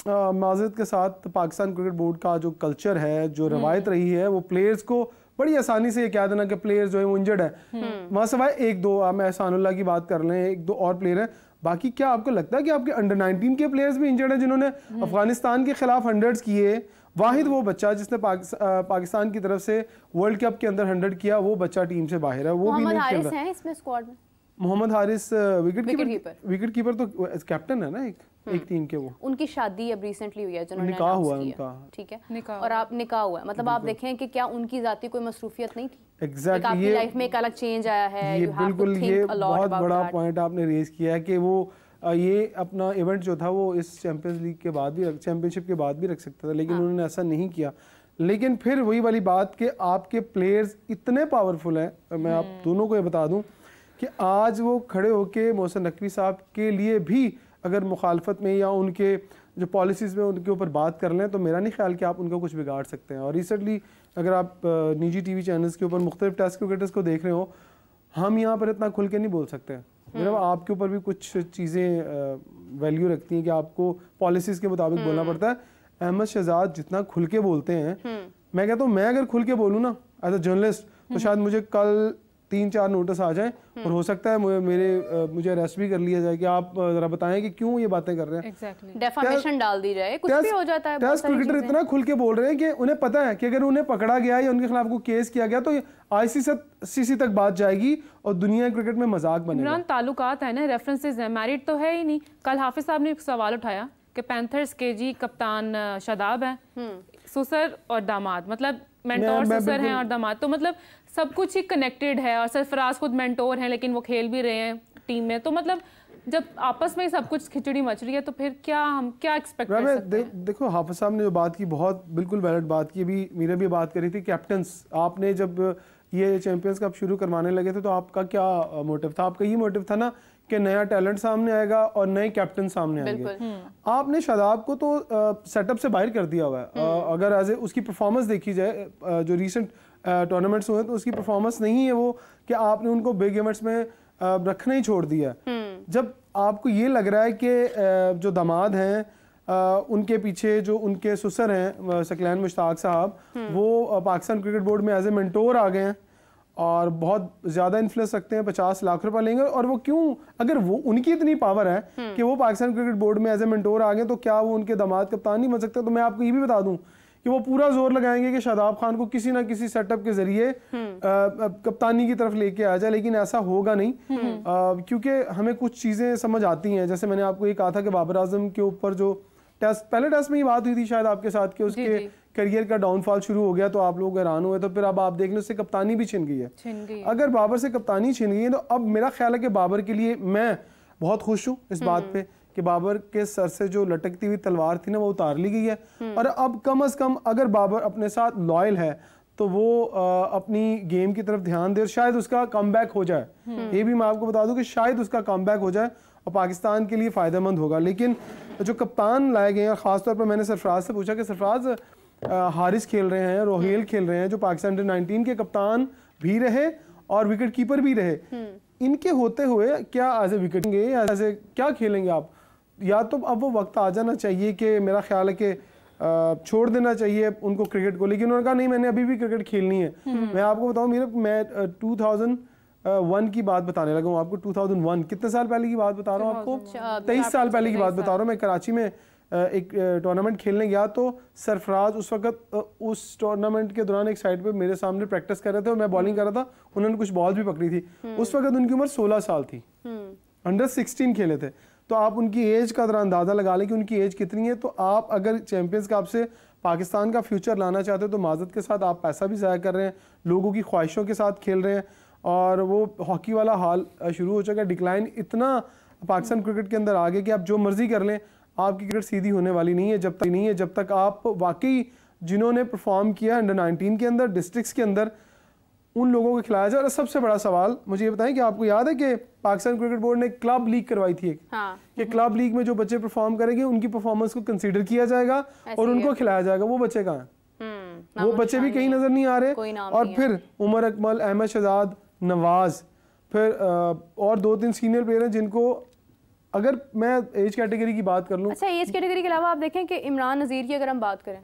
माज़रत के साथ Pakistan cricket board का जो कल्चर है, जो रवायत रही है, वो प्लेयर्स को बड़ी आसानी से ये कह देना कि प्लेयर्स जो है वो इंजर्ड है। वहाँ सवाए एक दो, आप एहसानुल्लाह की बात कर लें, एक दो और प्लेयर हैं, बाकी क्या आपको लगता है कि आपके अंडर 19 के प्लेयर्स भी इंजर्ड हैं जिन्होंने अफगानिस्तान के खिलाफ 100 किए? वाहिद वो बच्चा जिसने पाकिस्तान की तरफ से वर्ल्ड कप के अंदर 100 किया, वो बच्चा टीम से बाहर है, वो भी नहीं खेल रहा है इसमें स्क्वाड में। मोहम्मद हारिस विकेट कीपर तो कैप्टन है ना एक टीम के। वो उनकी शादी अब रिसेंटली हुई है, जिन्होंने निकाह हुआ उनका, ठीक है, और आप निकाह हुआ है, मतलब आप देखें कि क्या उनकी जाती कोई मसरूफियत नहीं थी? एग्जैक्टली, आपकी लाइफ में एक अलग चेंज आया है। ये बिल्कुल, ये बहुत बड़ा पॉइंट आपने रेज किया है कि वो ये अपना इवेंट जो था वो इस चैंपियंस लीग के बाद भी, चैंपियनशिप के बाद भी रख सकता था, लेकिन उन्होंने ऐसा नहीं किया। लेकिन फिर वही वाली बात कि आपके प्लेयर्स इतने पावरफुल हैं, मैं आप दोनों को ये बता दूं कि आज वो खड़े होके मोहसिन नकवी साहब के लिए भी अगर मुखालफत में या उनके जो पॉलिसीज़ में उनके ऊपर बात कर लें, तो मेरा नहीं ख्याल कि आप उनका कुछ बिगाड़ सकते हैं। और रिसेंटली अगर आप निजी टीवी चैनल्स के ऊपर मुख्तलिफ टेस्ट क्रिकेटर्स को देख रहे हो, हम यहाँ पर इतना खुल के नहीं बोल सकते। मतलब आपके ऊपर भी कुछ चीज़ें वैल्यू रखती हैं कि आपको पॉलिसीज़ के मुताबिक बोलना पड़ता है। अहमद शहजाद जितना खुल के बोलते हैं, मैं कहता हूँ मैं अगर खुल के बोलूँ ना एज अ जर्नलिस्ट, तो शायद मुझे कल 3-4 नोटिस आ जाएं और हो सकता है मुझे अरेस्ट भी कर लिया जाए कि आप जरा बताएं कि क्यों ये बातें कर रहे हैं। Exactly. डेफामेशन डाल दी जाए, कुछ भी हो जाता है। टेस्ट क्रिकेटर इतना खुल के बोल रहे हैं कि उन्हें पता है कि अगर उन्हें पकड़ा गया या उनके खिलाफ कोई केस किया गया तो ICC तक बात जाएगी और दुनिया क्रिकेट में मजाक बनेगा। ताल्लुकात है ना, रेफरेंसेस है, मैरिड तो है ही नहीं। कल हाफिज साहब ने एक सवाल उठाया कि पैंथर्स के जी कप्तान शादाब है, सुसर और दामाद, मतलब मेंटोर सुसर हैं और दामाद, तो मतलब सब कुछ ही कनेक्टेड है। और सरफराज खुद मेंटोर हैं, लेकिन वो खेल भी रहे हैं टीम में। तो मतलब जब आपस में सब कुछ खिचड़ी मच रही है, तो फिर हम क्या एक्सपेक्ट कर सकते हैं? देखो, हाफिज साहब ने जो बात की, बहुत बिल्कुल वैलिड बात की। अभी मीरा भी बात कर रही थी, कैप्टन्स, आपने जब ये चैंपियंस कप शुरू करवाने लगे थे तो आपका क्या मोटिव था? आपका ये मोटिव था ना कि नया टैलेंट सामने आएगा और नए कैप्टन सामने आएंगे। आपने शादाब को तो सेटअप से बाहर कर दिया हुआ है। अगर एज ए उसकी परफॉर्मेंस देखी जाए, जो रीसेंट टूर्नामेंट्स हुए तो उसकी परफॉर्मेंस नहीं है वो कि आपने उनको बिग इवेंट्स में रखना ही छोड़ दिया। जब आपको ये लग रहा है कि जो दामाद हैं, उनके पीछे जो उनके सुसर हैं सकलैन मुश्ताक साहब, वो पाकिस्तान क्रिकेट बोर्ड में एज ए मेंटोर आ गए हैं और बहुत ज़्यादा इन्फ्लुएंस रखते हैं, 50 लाख रुपए लेंगे। और वो क्यों, अगर वो उनकी इतनी पावर है कि वो पाकिस्तान क्रिकेट बोर्ड में एज ए मेंटोर आ गए, तो क्या वो उनके दामाद कप्तान नहीं बन सकते? तो मैं आपको ये भी बता दूं कि वो पूरा जोर लगाएंगे कि शादाब खान को किसी ना किसी सेटअप के जरिए कप्तानी की तरफ लेके आ जाए, लेकिन ऐसा होगा नहीं। क्योंकि हमें कुछ चीज़ें समझ आती हैं। जैसे मैंने आपको ये कहा था कि बाबर आजम के ऊपर जो पहले टेस्ट में ये बात हुई थी शायद आपके साथ कि उसके करियर का डाउनफॉल शुरू हो गया, तो आप लोग हैरान हुए। तो फिर अब आप देख लो, उससे कप्तानी भी छिन गई है। अगर बाबर से कप्तानी छिन गई है, तो अब मेरा ख्याल है कि बाबर के लिए, मैं बहुत खुश हूँ इस बात पे कि बाबर के सर से जो लटकती हुई तलवार थी ना, वो उतार ली गई है। और अब कम से कम अगर बाबर अपने साथ लॉयल है तो वो अपनी गेम की तरफ ध्यान दे और शायद उसका कमबैक हो जाए। ये भी मैं आपको बता दूं कि शायद उसका कमबैक हो जाए और पाकिस्तान के लिए फ़ायदेमंद होगा। लेकिन जो कप्तान लाए गए हैं, ख़ासतौर पर मैंने सरफराज से पूछा कि सरफराज, हारिस खेल रहे हैं, रोहेल खेल रहे हैं, जो पाकिस्तान अंडर 19 के कप्तान भी रहे और विकेट कीपर भी रहे, इनके होते हुए क्या एज ए विकेट या एज ए क्या खेलेंगे आप? या तो अब वो वक्त आ जाना चाहिए कि मेरा ख्याल है कि छोड़ देना चाहिए उनको क्रिकेट को। लेकिन उन्होंने कहा नहीं, मैंने अभी भी क्रिकेट खेलनी है। मैं आपको बताऊं, मैं 2001 की बात बताने लगा हूँ आपको। 2001 कितने साल पहले की बात बता रहा हूँ आपको? 23 साल पहले की बात बता रहा हूँ। मैं कराची में एक टूर्नामेंट खेलने गया, तो सरफराज उस वक्त उस टूर्नामेंट के दौरान एक साइड पे मेरे सामने प्रैक्टिस कर रहे थे और मैं बॉलिंग कर रहा था। उन्होंने कुछ बॉल भी पकड़ी थी। उस वक्त उनकी उम्र 16 साल थी, अंडर 16 खेले थे। तो आप उनकी एज का जरा अंदाजा लगा लें कि उनकी एज कितनी है। तो आप अगर चैंपियंस कप से पाकिस्तान का फ्यूचर लाना चाहते हो तो माजरत के साथ आप पैसा भी ज़ाया कर रहे हैं, लोगों की ख्वाहिशों के साथ खेल रहे हैं, और वो हॉकी वाला हाल शुरू हो चुका है। डिक्लाइन इतना पाकिस्तान क्रिकेट के अंदर आ गया कि आप जो मर्जी कर लें, आपकी क्रिकेट सीधी होने वाली नहीं है जब तक आप वाकई जिन्होंने परफॉर्म किया अंडर 19 के अंदर, डिस्ट्रिक्ट्स के अंदर, उन लोगों को खिलाया जाए। और सबसे बड़ा सवाल मुझे ये बताएं कि आपको याद है कि पाकिस्तान क्रिकेट बोर्ड ने क्लब लीग करवाई थी कि क्लब लीग में जो बच्चे परफॉर्म करेंगे उनकी परफॉर्मेंस को कंसीडर किया जाएगा और उनको खिलाया जाएगा। वो बच्चे कहाँ हैं? वो बच्चे भी कहीं नजर नहीं आ रहे। और फिर उमर अकमल, अहमद शहजाद, नवाज, फिर और 2-3 सीनियर प्लेयर हैं जिनको अगर मैं एज कैटेगरी की बात कर लूँ, अच्छा एज कैटेगरी के अलावा आप देखें कि इमरान नज़ीर की अगर हम बात करें,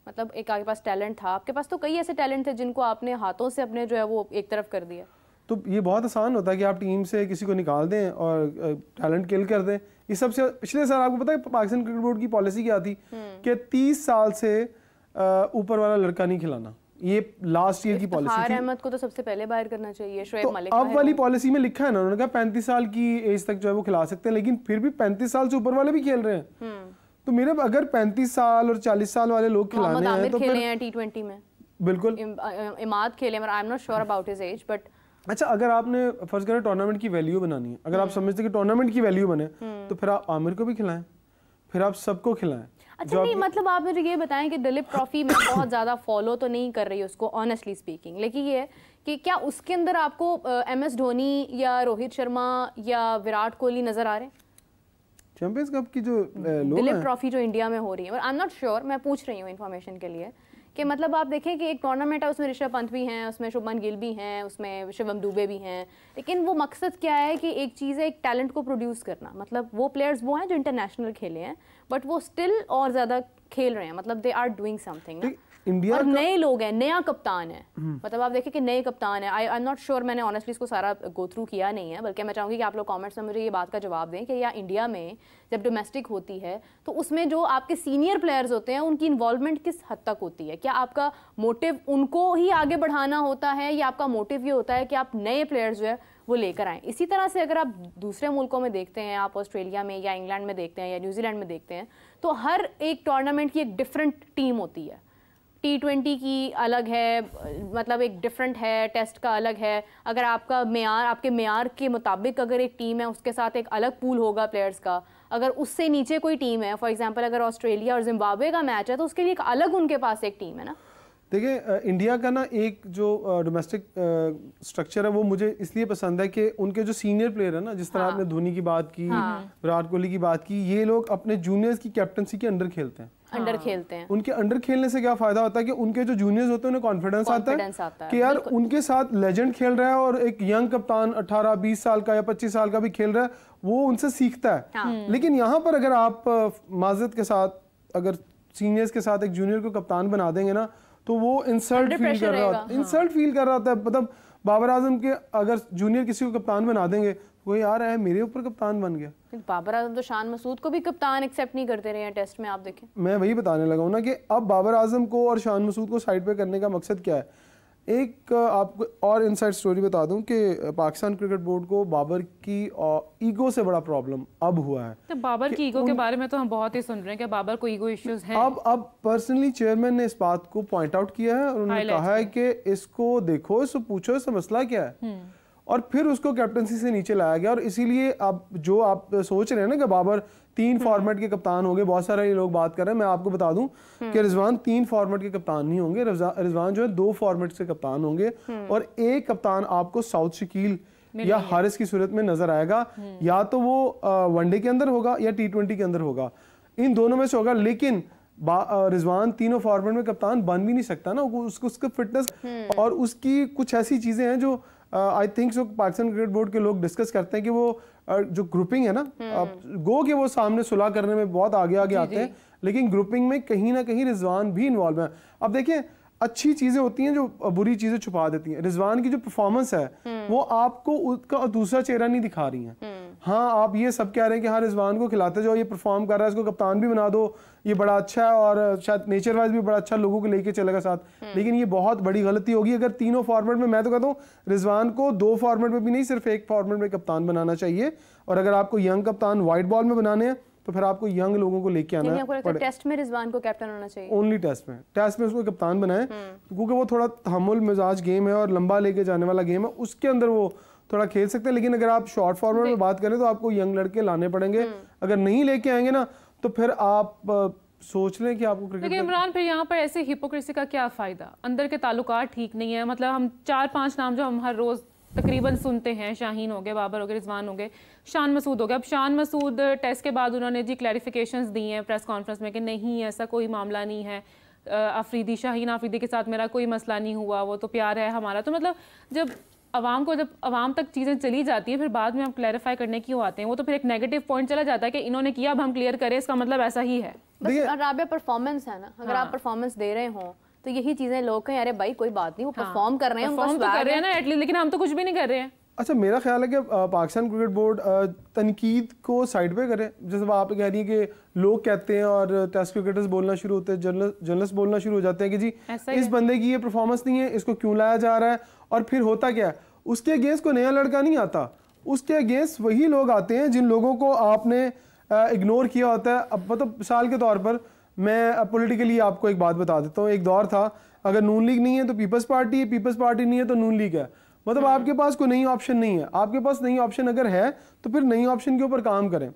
मतलब एक आपके पास टैलेंट था, आपके पास तो कई ऐसे टैलेंट थे जिनको आपने हाथों से अपने जो है वो एक तरफ कर दिया। तो ये बहुत आसान होता है कि आप टीम से किसी को निकाल दें और टैलेंट किल कर दें। ये सबसे पिछले साल आपको पता है पाकिस्तान क्रिकेट बोर्ड की पॉलिसी क्या थी कि 30 साल से ऊपर वाला लड़का नहीं खिलाना। ये लास्ट ईयर की पॉलिसी थी। अहमद को तो सबसे पहले बाहर करना चाहिए, शोएब तो मलिक अब वाली पॉलिसी में लिखा है ना, उन्होंने कहा 35 साल की एज तक जो है वो खिला सकते हैं, लेकिन फिर भी 35 साल से ऊपर वाले भी खेल रहे हैं। तो मेरे अगर 35 साल और 40 साल वाले लोग खिलाने हैं तो खेले हैं T20 में, बिल्कुल इमाद खेले, I am not sure about his age but अच्छा, अगर आपने फर्ज करें टूर्नामेंट की वैल्यू बनानी है, अगर आप समझते कि टूर्नामेंट की वैल्यू बने तो फिर आप आमिर को भी खिलाएं, फिर आप सबको खिलाएं। अच्छा नहीं, मतलब आप मुझे ये बताएं कि दिलीप ट्रॉफी में बहुत ज़्यादा फॉलो तो नहीं कर रही उसको ऑनेस्टली स्पीकिंग, लेकिन ये है कि क्या उसके अंदर आपको MS धोनी या रोहित शर्मा या विराट कोहली नज़र आ रहे हैं? चैंपियंस कप की जो दिलीप ट्रॉफी जो इंडिया में हो रही है, आई एम नॉट श्योर, मैं पूछ रही हूँ इन्फॉर्मेशन के लिए कि मतलब आप देखें कि एक टूर्नामेंट है, उसमें ऋषभ पंत भी हैं, उसमें शुभमन गिल भी हैं, उसमें शिवम दुबे भी हैं, लेकिन वो मकसद क्या है कि एक चीज़ है एक टैलेंट को प्रोड्यूस करना, मतलब वो प्लेयर्स वो हैं जो इंटरनेशनल खेले हैं बट वो स्टिल और ज़्यादा खेल रहे हैं, मतलब they are doing something. India और नए लोग हैं, नया कप्तान है, मतलब आप देखें कि नए कप्तान है। आई एम नॉट श्योर, मैंने ऑनेस्टली इसको सारा गो थ्रू किया नहीं है, बल्कि मैं चाहूँगी कि आप लोग कमेंट्स में मुझे ये बात का जवाब दें कि या इंडिया में जब डोमेस्टिक होती है तो उसमें जो आपके सीनियर प्लेयर्स होते हैं उनकी इन्वॉल्वमेंट किस हद तक होती है? क्या आपका मोटिव उनको ही आगे बढ़ाना होता है या आपका मोटिव ये होता है कि आप नए प्लेयर्स जो है वो लेकर आएँ? इसी तरह से अगर आप दूसरे मुल्कों में देखते हैं, आप ऑस्ट्रेलिया में या इंग्लैंड में देखते हैं या न्यूजीलैंड में देखते हैं, तो हर एक टूर्नामेंट की एक डिफरेंट टीम होती है। T20 की अलग है, मतलब एक डिफरेंट है, टेस्ट का अलग है। अगर आपका मेयार, आपके मेयार के मुताबिक अगर एक टीम है उसके साथ एक अलग पूल होगा प्लेयर्स का। अगर उससे नीचे कोई टीम है, फॉर एग्जांपल अगर ऑस्ट्रेलिया और जिम्बाब्वे का मैच है तो उसके लिए एक अलग उनके पास एक टीम है ना। देखिए इंडिया का ना एक जो डोमेस्टिक स्ट्रक्चर है वो मुझे इसलिए पसंद है कि उनके जो सीनियर प्लेयर है ना, जिस तरह आपने धोनी की बात की, विराट कोहली की बात की, ये लोग अपने जूनियर्स की कैप्टनसी के अंडर खेलते हैं। अंडर खेलते हैं। उनके अंडर खेलने से क्या फायदा होता है कि उनके जो जूनियर्स होते हैं उन्हें कॉन्फिडेंस आता है कि यार उनके साथ लेजेंड खेल रहा है और एक यंग कप्तान 18-20 साल का या 25 साल का भी खेल रहा है, वो उनसे सीखता है। लेकिन यहाँ पर अगर आप माजरत के साथ अगर सीनियर्स के साथ एक जूनियर को कप्तान बना देंगे ना तो वो इंसल्ट फील कर रहा होता है, इंसल्ट फील कर रहा होता है। मतलब बाबर आजम के अगर जूनियर किसी को कप्तान बना देंगे, वो यार है मेरे ऊपर कप्तान बन गया। बाबर आजम तो शान मसूद को भी कप्तान एक्सेप्ट नहीं करते रहे हैं टेस्ट में, आप देखें। मैं वही बताने लगा हूँ ना कि अब बाबर आजम को और शान मसूद को साइड पे करने का मकसद क्या है। एक आपको और इनसाइड स्टोरी बता दूं कि पाकिस्तान क्रिकेट बोर्ड को बाबर की ईगो से बड़ा प्रॉब्लम अब हुआ है। तो बाबर की ईगो के बारे में तो हम बहुत ही सुन रहे हैं कि बाबर को ईगो इश्यूज हैं। अब पर्सनली चेयरमैन ने इस बात को पॉइंट आउट किया है और उन्होंने कहा है कि इसको देखो, इसको पूछो इसका मसला क्या है, और फिर उसको कैप्टनसी से नीचे लाया गया। और इसीलिए अब जो आप सोच रहे हैं ना कि बाबर 3 फॉर्मेट के कप्तान होंगे, बहुत सारे लोग बात कर रहे हैं, मैं आपको बता दूं कि रिजवान 3 फॉर्मेट के कप्तान नहीं होंगे। रिजवान जो है 2 फॉर्मेट से कप्तान होंगे और एक कप्तान आपको साउथ शकील या हारिस की सूरत में नजर आएगा। या तो वो वनडे के अंदर होगा या T20 के अंदर होगा, इन दोनों में से होगा। लेकिन रिजवान तीनों फॉर्मेट में कप्तान बन भी नहीं सकता ना, उसका फिटनेस और उसकी कुछ ऐसी चीजें हैं जो I think so Pakistan cricket board के लोग डिस्कस करते हैं कि वो जो ग्रुपिंग है ना, गो के वो सामने सुलह करने में बहुत आगे आते हैं, लेकिन ग्रुपिंग में कहीं ना कहीं रिजवान भी इन्वॉल्व है। अब देखिए अच्छी चीजें होती हैं जो बुरी चीजें छुपा देती हैं। रिजवान की जो परफॉर्मेंस है वो आपको उसका दूसरा चेहरा नहीं दिखा रही है। हाँ, आप ये सब कह रहे हैं कि हाँ रिजवान को खिलाते जाओ, ये परफॉर्म कर रहा है, इसको कप्तान भी बना दो, ये बड़ा अच्छा है और शायद नेचर वाइज भी बड़ा अच्छा लोगों को लेके चलेगा साथ। लेकिन ये बहुत बड़ी गलती होगी अगर तीनों फॉर्मेट में, मैं तो कहता हूँ रिजवान को 2 फॉर्मेट में भी नहीं, सिर्फ एक फॉर्मेट में कप्तान बनाना चाहिए। और अगर आपको यंग कप्तान व्हाइट बॉल में बनाने हैं तो फिर आपको यंग लोगों को लेके आना है। टेस्ट में रिजवान को कैप्टन होना चाहिए, ओनली टेस्ट में उसको कप्तान बनाए, क्योंकि वो थोड़ा तहम्मुल मिजाज गेम है और लंबा लेके जाने वाला गेम है, उसके अंदर वो थोड़ा खेल सकते हैं। लेकिन अगर आप शॉर्ट फॉर्मेट में बात करें तो आपको यंग लड़के लाने पड़ेंगे। अगर नहीं लेके आएंगे ना तो फिर आप सोच रहे हैं कि आपको क्रिकेट। लेकिन इमरान फिर यहाँ पर ऐसे हिपोक्रेसी का क्या फायदा? अंदर के ताल्लुकात ठीक नहीं है। मतलब हम 4-5 नाम जो हम हर रोज तकरीबन सुनते हैं, शाहीन हो गए, बाबर हो गए, रिजवान हो गए, शान मसूद हो गया। अब शान मसूद टेस्ट के बाद उन्होंने जी क्लैरिफिकेशंस दी हैं प्रेस कॉन्फ्रेंस में कि नहीं ऐसा कोई मामला नहीं है, शाहीन आफरीदी के साथ मेरा कोई मसला नहीं हुआ, वो तो प्यार है हमारा। तो मतलब जब अवाम को जब अवाम तक चीज़ें चली जाती है फिर बाद में हम क्लैरिफाई करने क्यों आते हैं, वो तो फिर एक नेगेटिव पॉइंट चला जाता है कि इन्होंने किया अब हम क्लियर करें, इसका मतलब ऐसा ही है। बस राबिया परफॉर्मेंस है ना, अगर आप परफॉर्मेंस दे रहे हो तो यही चीजें लोग कहें अरे भाई कोई बात नहीं, वो परफॉर्म कर रहे हैं, परफॉर्म तो कर रहे हैं ना एटलीस्ट, लेकिन हम तो कुछ भी नहीं कर रहे हैं। अच्छा, मेरा ख्याल है कि पाकिस्तान क्रिकेट बोर्ड तनकीद को साइड पे करे। जैसे आप कह रही हैं कि लोग कहते हैं और टेस्ट क्रिकेटर्स बोलना शुरू होते हैं, जर्नलिस्ट बोलना शुरू हो जाते हैं कि जी इस बंदे की ये परफॉर्मेंस नहीं है, इसको क्यों लाया जा रहा है, और फिर होता क्या है, उसके अगेंस्ट कोई नया लड़का नहीं आता, उसके अगेंस्ट वही लोग आते हैं जिन लोगों को आपने इग्नोर किया होता है। अब मतलब मिसाल के तौर पर मैं पॉलिटिकली आपको एक बात बता देता हूँ। एक दौर था अगर नून लीग नहीं है तो पीपल्स पार्टी है, पीपल्स पार्टी नहीं है तो नून लीग है। मतलब आपके पास कोई नई ऑप्शन नहीं है। आपके पास नई ऑप्शन अगर है तो फिर नई ऑप्शन के ऊपर काम करें।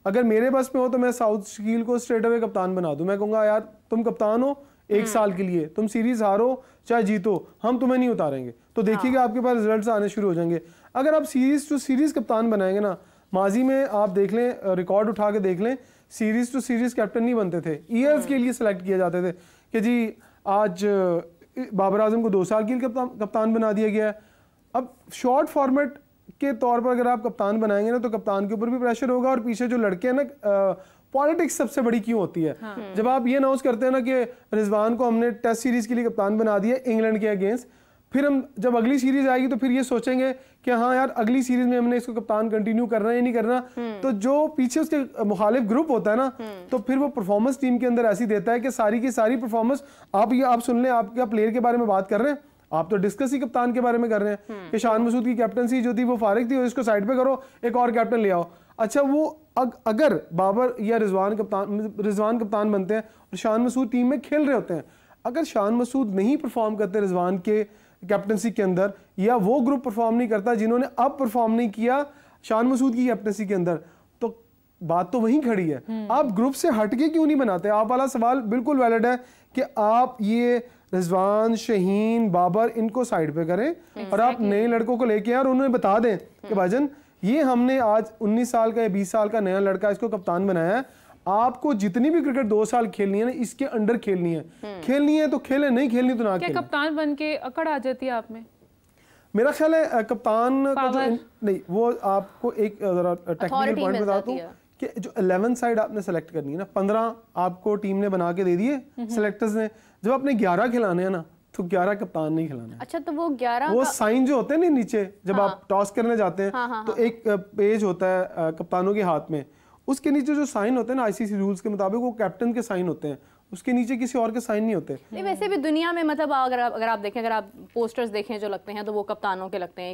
अगर मेरे बस में हो तो मैं साउथ शकील को स्ट्रेट अवे कप्तान बना दूं। मैं कहूँगा यार तुम कप्तान हो 1 साल के लिए, तुम सीरीज हारो चाहे जीतो, हम तुम्हें नहीं उतारेंगे। तो देखिएगा आपके पास रिजल्ट्स आने शुरू हो जाएंगे। अगर आप सीरीज टू सीरीज कप्तान बनाएंगे ना, माजी में आप देख लें, रिकॉर्ड उठा के देख लें, सीरीज टू सीरीज कैप्टन नहीं बनते थे, ईयर्स के लिए सिलेक्ट किए जाते थे कि जी आज बाबर आजम को 2 साल के लिए कप्तान बना दिया गया है। अब शॉर्ट फॉर्मेट के तौर पर अगर आप कप्तान बनाएंगे ना तो कप्तान के ऊपर भी प्रेशर होगा, और पीछे जो लड़के हैं ना, पॉलिटिक्स सबसे बड़ी क्यों होती है। जब आप ये अनाउंस करते हैं ना कि रिजवान को हमने टेस्ट सीरीज के लिए कप्तान बना दिया इंग्लैंड के अगेंस्ट, फिर हम जब अगली सीरीज आएगी तो फिर ये सोचेंगे कि हाँ यार अगली सीरीज में हमने इसको कप्तान कंटिन्यू करना है या नहीं करना। तो जो पीछे उसके मुखालिफ ग्रुप होता है ना, तो फिर वो परफॉर्मेंस टीम के अंदर ऐसी देता है कि सारी की सारी परफॉर्मेंस आप सुन लें, आपका प्लेयर के बारे में बात कर रहे हैं, आप तो डिस्कस ही कप्तान के बारे में कर रहे हैं कि शान मसूद की कैप्टनसी जो थी वो फारिग थी, और इसको साइड पे करो, एक और कैप्टन ले आओ। अच्छा, वो अगर बाबर या रिजवान कप्तान बनते हैं और शान मसूद टीम में खेल रहे होते हैं, अगर शान मसूद नहीं परफॉर्म करते रिजवान के कैप्टनसी के अंदर, या वो ग्रुप परफॉर्म नहीं करता जिन्होंने अब परफॉर्म नहीं किया शान मसूद की कैप्टनसी के अंदर, तो बात तो वहीं खड़ी है। आप ग्रुप से हटके क्यों नहीं बनाते? आप वाला सवाल बिल्कुल वैलिड है कि आप ये रिजवान, शहीन, बाबर इनको साइड पे करें और आप नए लड़कों को लेके आए और उन्हें बता दें कि भाईजान ये हमने आज 19 साल का या 20 साल का नया लड़का इसको कप्तान बनाया है, आपको जितनी भी क्रिकेट 2 साल खेलनी है ना, इसके अंडर खेलनी है तो खेले, नहीं खेलनी तो ना खेले। क्या कप्तान बन के अकड़ आ जाती है आप में? मेरा ख्याल है कप्तान को जो नहीं, वो आपको एक टेक्निकल पॉइंट बताता हूँ कि जो 11 साइड आपने सेलेक्ट करनी है ना, 15 आपको टीम ने बना के दे दिए सिलेक्टर्स ने, जब आपने 11 खिलाने हैं ना तो 11 कप्तान नहीं खिलाना है। अच्छा, तो वो 11 वो साइन जो होते हैं ना नीचे जब आप टॉस करने जाते हैं तो एक पेज होता है कप्तानों के हाथ में, उसके नीचे जो साइन होते हैं ना आईसीसी रूल्स के मुताबिक वो कैप्टन के साइन होते हैं, उसके नीचे किसी और के साइन नहीं होते। नहीं, वैसे भी दुनिया में मतलब अगर आप देखें, अगर आप पोस्टर्स देखें जो लगते हैं तो वो कप्तानों के लगते हैं,